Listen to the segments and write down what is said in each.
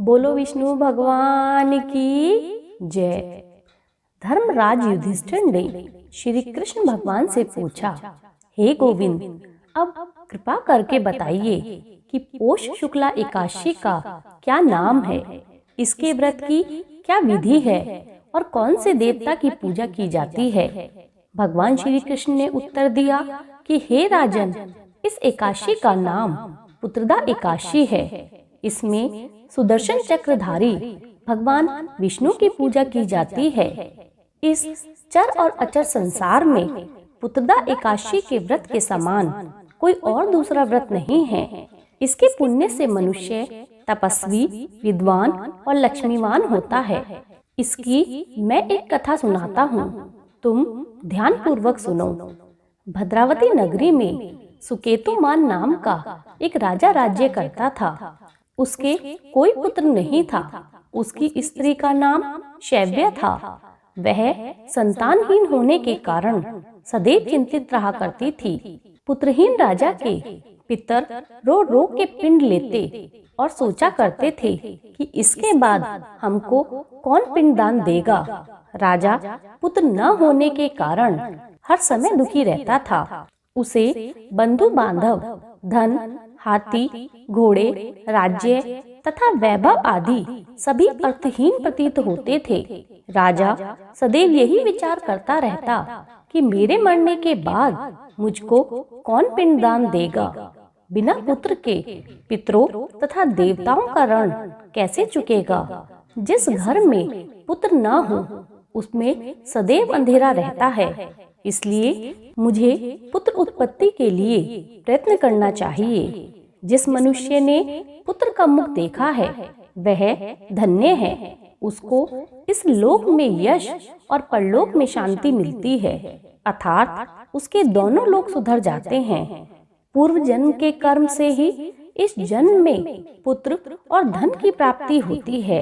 बोलो विष्णु भगवान की जय। धर्मराज युधिष्ठिर ने श्री कृष्ण भगवान से पूछा, हे गोविंद, अब कृपा करके बताइए कि पौष शुक्ला एकादशी का क्या नाम है, इसके व्रत की क्या विधि है और कौन से देवता की पूजा की जाती है। भगवान श्री कृष्ण ने उत्तर दिया कि हे राजन, इस एकादशी का नाम पुत्रदा एकादशी है। इसमें सुदर्शन चक्रधारी भगवान विष्णु की पूजा की जाती है। इस चर और अचर संसार में पुत्रदा एकादशी के व्रत के समान कोई और दूसरा व्रत नहीं है। इसके पुण्य से मनुष्य तपस्वी, विद्वान और लक्ष्मीवान होता है। इसकी मैं एक कथा सुनाता हूँ, तुम ध्यान पूर्वक सुनो। भद्रावती नगरी में सुकेतुमान नाम का एक राजा राज्य करता था। उसके कोई पुत्र नहीं था। उसकी स्त्री का नाम शैव्या था। वह संतानहीन होने के कारण सदैव चिंतित रहा करती थी। पुत्रहीन राजा के पितर रो रो के पिंड लेते और सोचा करते थे कि इसके बाद हमको कौन पिंडदान देगा। राजा पुत्र न होने के कारण हर समय दुखी रहता था। उसे बंधु बांधव, धन, हाथी, घोड़े, राज्य तथा वैभव आदि सभी अर्थहीन प्रतीत होते थे। राजा सदैव यही विचार करता रहता कि मेरे मरने के बाद मुझको कौन पिंडदान देगा। बिना पुत्र के पितरों तथा देवताओं का ऋण कैसे चुकेगा। जिस घर में पुत्र न हो उसमें सदैव अंधेरा रहता है। इसलिए मुझे पुत्र उत्पत्ति के लिए प्रयत्न करना चाहिए। जिस मनुष्य ने पुत्र का मुख देखा है वह धन्य है। उसको इस लोक में यश और परलोक में शांति मिलती है, अर्थात उसके दोनों लोक सुधर जाते हैं। पूर्व जन्म के कर्म से ही इस जन्म में पुत्र और धन की प्राप्ति होती है।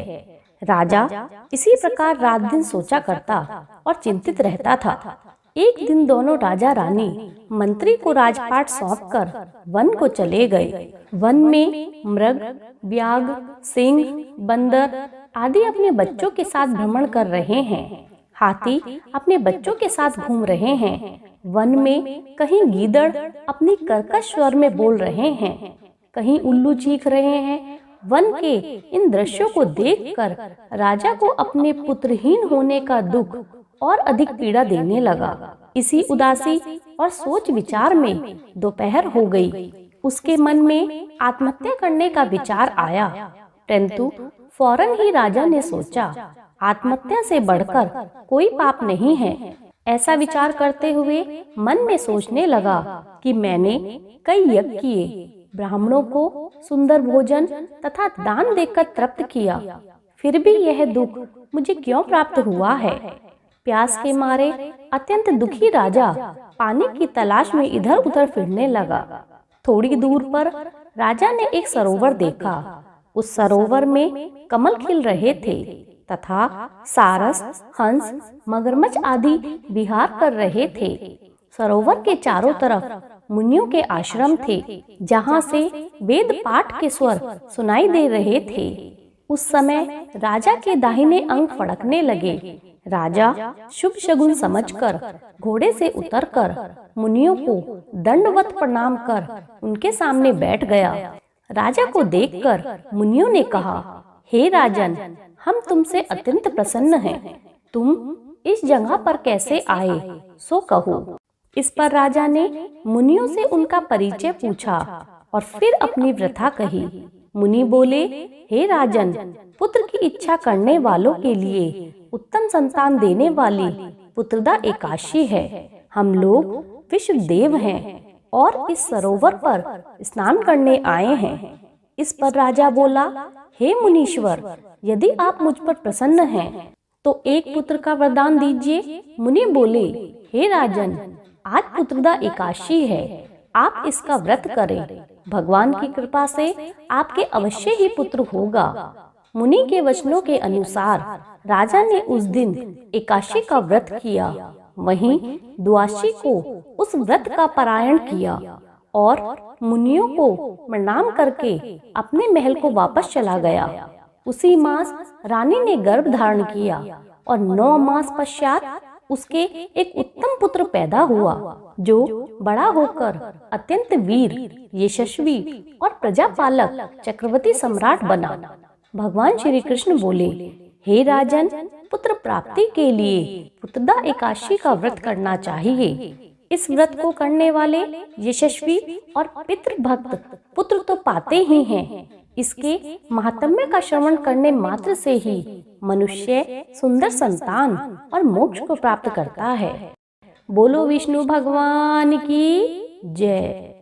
राजा इसी प्रकार रात दिन सोचा करता और चिंतित रहता था। एक दिन दोनों राजा रानी मंत्री को राजपाट सौंपकर वन को चले गए। वन में मृग, व्याघ, सिंह, बंदर आदि अपने बच्चों के साथ भ्रमण कर रहे हैं। हाथी अपने बच्चों के साथ घूम रहे हैं। वन में कहीं गीदड़ अपनी कर्कश स्वर में बोल रहे हैं, कहीं उल्लू चीख रहे हैं। वन के इन दृश्यों को देखकर राजा को अपने पुत्रहीन होने का दुख और अधिक पीड़ा देने लगा। इसी उदासी और सोच विचार में दोपहर हो गई। उसके मन में आत्महत्या करने का विचार आया, परंतु फौरन ही राजा ने सोचा, आत्महत्या से बढ़कर कोई पाप नहीं है। ऐसा विचार करते हुए मन में सोचने लगा कि मैंने कई यज्ञ किए, ब्राह्मणों को सुंदर भोजन तथा दान देकर तृप्त किया, फिर भी यह दुख मुझे क्यों प्राप्त हुआ है। प्यास के मारे अत्यंत दुखी राजा पानी की तलाश में इधर उधर फिरने लगा। थोड़ी दूर पर राजा ने एक सरोवर देखा। उस सरोवर में कमल खिल रहे थे तथा सारस, हंस, मगरमच्छ आदि विहार कर रहे थे। सरोवर के चारों तरफ मुनियों के आश्रम थे, जहाँ से वेद पाठ के स्वर सुनाई दे रहे थे। उस समय राजा के दाहिने अंग फड़कने लगे। राजा शुभ शगुन समझकर घोड़े से उतरकर मुनियों को दंडवत प्रणाम कर उनके सामने बैठ गया। राजा को देखकर मुनियों ने कहा, हे राजन, हम तुमसे अत्यंत प्रसन्न हैं। तुम इस जगह पर कैसे आए, सो कहो। इस पर राजा ने मुनियों से उनका परिचय पूछा और फिर अपनी व्यथा कही। मुनि बोले, हे राजन, पुत्र की इच्छा करने वालों के लिए उत्तम संतान देने वाली पुत्रदा एकादशी है। हम लोग विश्व देव हैं और इस सरोवर पर स्नान करने आए हैं। इस पर राजा बोला, हे मुनीश्वर, यदि आप मुझ पर प्रसन्न हैं तो एक पुत्र का वरदान दीजिए। मुनि बोले, हे राजन, आज पुत्रदा एकादशी है, आप इसका व्रत करें। भगवान की कृपा से आपके अवश्य ही पुत्र होगा। मुनि के वचनों के अनुसार राजा ने उस दिन एकादशी का व्रत किया। वहीं द्वादशी को उस व्रत का पारायण किया और मुनियों को प्रणाम करके अपने महल को वापस चला गया। उसी मास रानी ने गर्भ धारण किया और 9 मास पश्चात उसके एक उत्तम पुत्र पैदा हुआ, जो बड़ा होकर अत्यंत वीर, यशस्वी और प्रजापालक चक्रवर्ती सम्राट बना। भगवान श्री कृष्ण बोले, हे राजन, पुत्र प्राप्ति के लिए पुत्रदा एकादशी का व्रत करना चाहिए। इस व्रत को करने वाले यशस्वी और पितृभक्त पुत्र तो पाते ही हैं। इसके महात्म्य का श्रवण करने मात्र से ही मनुष्य सुंदर संतान और मोक्ष को प्राप्त करता है। बोलो विष्णु भगवान की जय।